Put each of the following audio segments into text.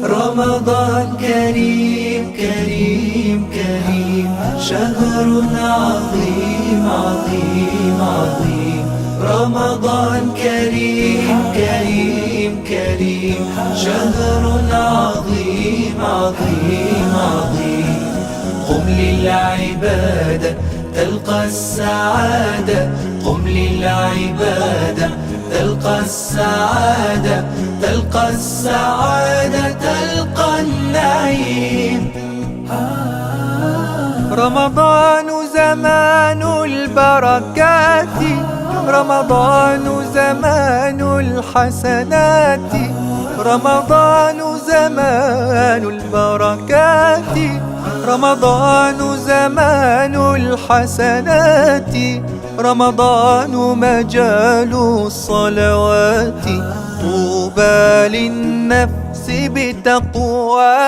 رمضان كريم كريم كريم شهر عظيم عظيم عظيم رمضان كريم كريم كريم شهر عظيم عظيم عظيم قم للعبادة تلقى السعادة قم للعبادة تلقى السعادة تلقى السعادة تلقى النعيم رمضان زمان البركات رمضان زمان الحسنات رمضان زمان البركات رمضان زمان الحسنات رمضان مجال الصلوات طوبى للنفس بتقواها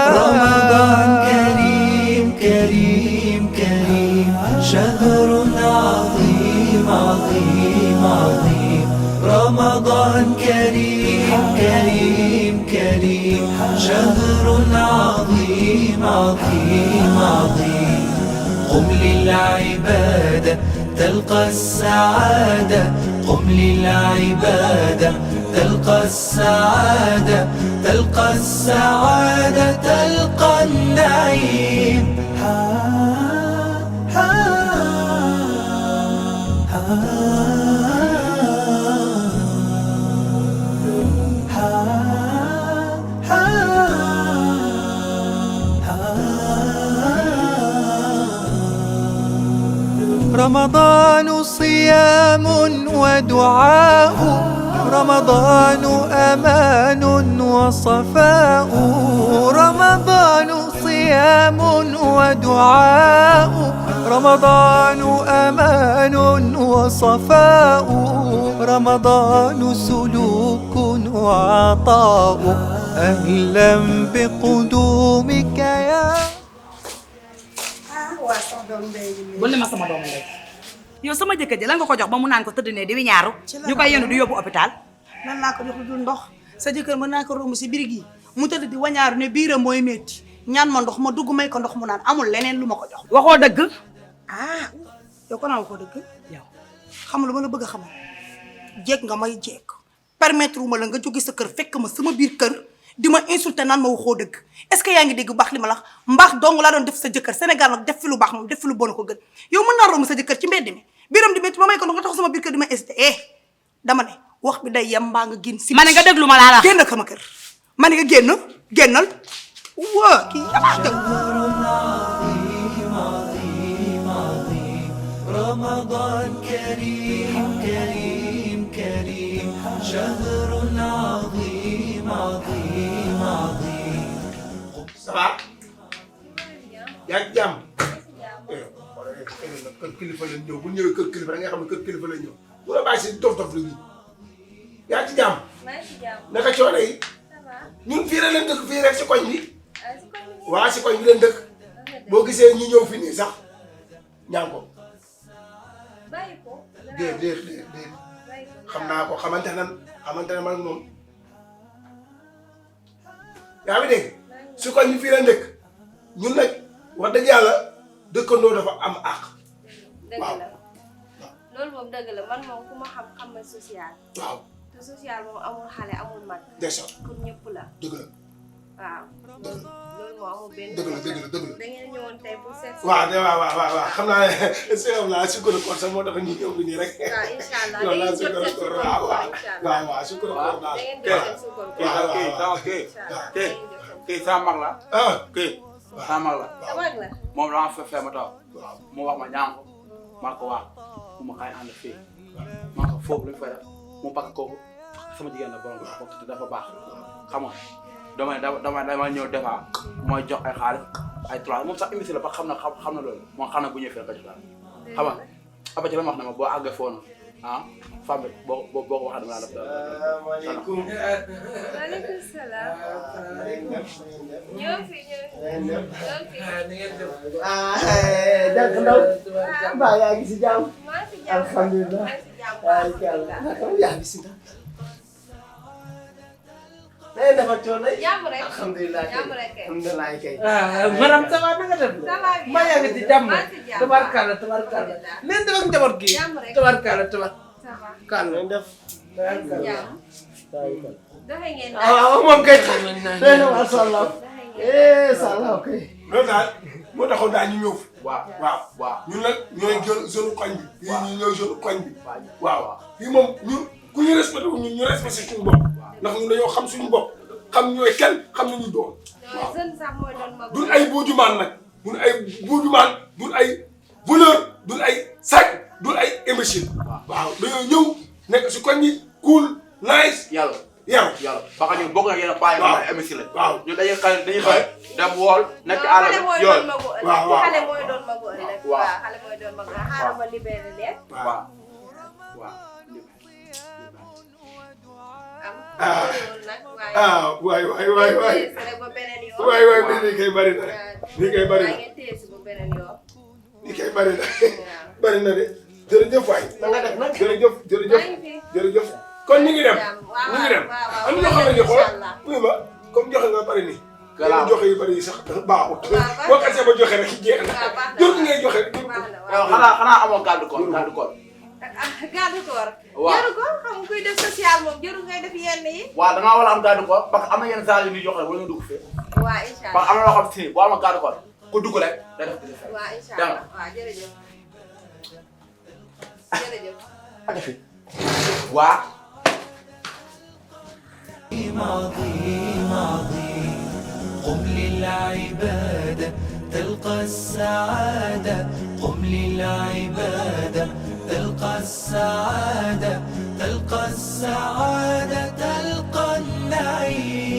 رمضان كريم كريم كريم شهر عظيم عظيم عظيم رمضان كريم كريم كريم شهر عظيم عظيم عظيم قم للعبادة تلقى السعادة قم للعبادة تلقى السعادة تلقى السعادة تلقى النعيم رمضان صيام ودعاء رمضان أمان وصفاء رمضان صيام ودعاء رمضان أمان وصفاء رمضان سلوك وعطاء أهلا بقدومك يا Boleh mas sama doom ndey yow sama jëkkër ji lan nga ko jox ba mu naan ko tëdd ne di wiñaaru ñu koy yenu di yóbbu hôpital lan laa ko jox lu dul ndox sa jëkkër mën naa ko romb si birig yi mu tëdd di wañaaru ne biiram mooy métti ñaan ma ndox ma dugg may ko ndox mu naan amul leneen lu ma ko jox waxoo dëgg ah yow ko naa waxoo dëgg yow xam lu ma la bëgg a xamal jéeg nga may jéeg permettre wu ma la nga jóge sa kër fekk ma sama biir kër di ma insulté naan ma waxoo dëgg est-ce que yaa ngi dégg baax li ma la wax mbaax dong laa doon def sa jëkkër Sénégal nag def fi lu baax moom def fi lu bon ko gën yow mën naa romb sa jëkkër ci mbedd mi biiram di métti ma may ko nga tax sama biir kër di ma hésité dama ne wax bi day yem mbaa nga génn si ma ne nga déglu ma laa la génnal sama kër ma ne nga génn génnal waa kii yabaate رمضان كريم كريم كريم شهر عظيم عظيم عظيم Ça va yaa ngi jàmm kër kilifa lañ ñëw bu ñëwee kër kilifa da nga xam ne kër kilifa lañ ñëw bu la bàyyi si dof-dof la ñuy yaa ngi ci jàmm naka coono yi ñun fii rek leen dëkk fii rek si koñ bi waa si koñ bi leen dëkk boo gisee ñu ñëw fi nii sax ñaan ko déet xam naa ko xamante ne man moom yaa ngi dégg su koñ bi fii leen dëkk ñun nag wax dëgg yàlla dëkkandoo dafa am àq. dëgg la loolu moom dëgg la man moom ku ma xam ma social. waaw te social moom amul xale amul mag. déjà pour ñëpp la. dëgg la. waaw. dëgg la loolu moo amul benn. dëgg la. da ngeen ñëwoon tey pour seet. waaw xam naa ne sëñ la sukkandu koor sax moo tax ñu ñëw nii rek. waaw incha allah loolu laa dañuy jot seen sukkandu koor sukkandu waaw sukkandu koor daal. da ngeen jot seen sukkandu koor. kii sama mag la. ah kii sama mag la. sa mag la. moom dama fee ma toog mu wax ma ñaan ko maa ko wax mu ma kaay ànd fii maa ko foofu lañ fay def mu bakk kooku sama jigéen la borom bokk te dafa baax xam nga dama ñëw defaa mooy jox ay xaalis ay trois moom sax émission la ba xam na loolu moom xam na bu ñëwee fii la ko jox daal xam nga après ci la ma wax ne ma boo àggee foofu ah femme bi boo ko waxee dama laa def salaamaaleykum. maaleykum salaam. ñëw fi ñëw fi. jànk ndaw. mbaa yaa ngi si jàmm. maa ngi si jàmm. alhamdulilah. maa ngi si jàmm. waaw yaa ngi si ndax. nee na fa coono. jàmm rek. alhamdulilah kay. jàmm rek kay. alhamdulilah kay. madame ça va na nga def. ça va bien. maa yaa ngi ci jàmm. maa ngi si jàmm. tabarkalla tabarkalla. leen def ak njaboot gi. jàmm rek. tabarkalla tabarkalla. ça va. ngeen def. maa ngi si jàmm. doxe ngeen daal. ah moom kay. nee na macha allah. doxe ngeen. salaam kay. loolu daal moo taxoon daal ñu ñëw fi. waaw ñun nag ñooy zone koñ bi. ñu ñooy zone koñ bi. waaw fii moom ñun ku ñu respecté wu ñun ñu respecté suñu bopp. ndax ñun dañoo xam suñu bopp xam ñooy kenn xam nañu doon. waaw jeune sax mooy doon mag. duñ ay buujumaan nag duñ ay buujumaan duñ ay voleur duñ ay sàcc duñ ay imbécile. waaw dañoo ñëw nekk si koñ bi cool nice. yàlla yaru. parce que ñun bokk na yenn paa yi ay émission lañ. waaw ñun dañuy xëy dem wool nekk àll xale mooy yoon. doon magu ëllëg. waaw waaw xale mooy doon magu ëllëg. waaw waaw xale mooy doon magu ëllëg. xaaral ma libéré leen. waaw. waay waay ba beneen yoon. waay lii kay bari na lii kay bari na ngeen téye si ba beneen yoon. lii kay bari na bari na de jërëjëf waay. na nga def nag jërëjëf kon ñu ngi dem ñu ngi dem am na ñoo xam ne xool muy ma comme joxe nga bari nii. gannaaw joxe yu bari yi sax baaxut. boo xasee ba joxe rek jeex na jot ngay joxe. yow xanaa amoo garde corps garde corps. garde corps. waaw jëru ko xam nga kuy def social moom jëru ngay def yenn yi. waaw da ngaa war a am garde corps parce que am na yenn saa yu ñuy joxe wala nga dugg fee. waaw incha parce que allah am na loo xam si boo amoo garde corps ku dugg rek day def dina fay. waaw incha allah waaw jërëjëf. jërëjëf. waa. عظيم عظيم قم للعبادة تلقى السعادة قم للعبادة تلقى السعادة تلقى السعادة تلقى النعيم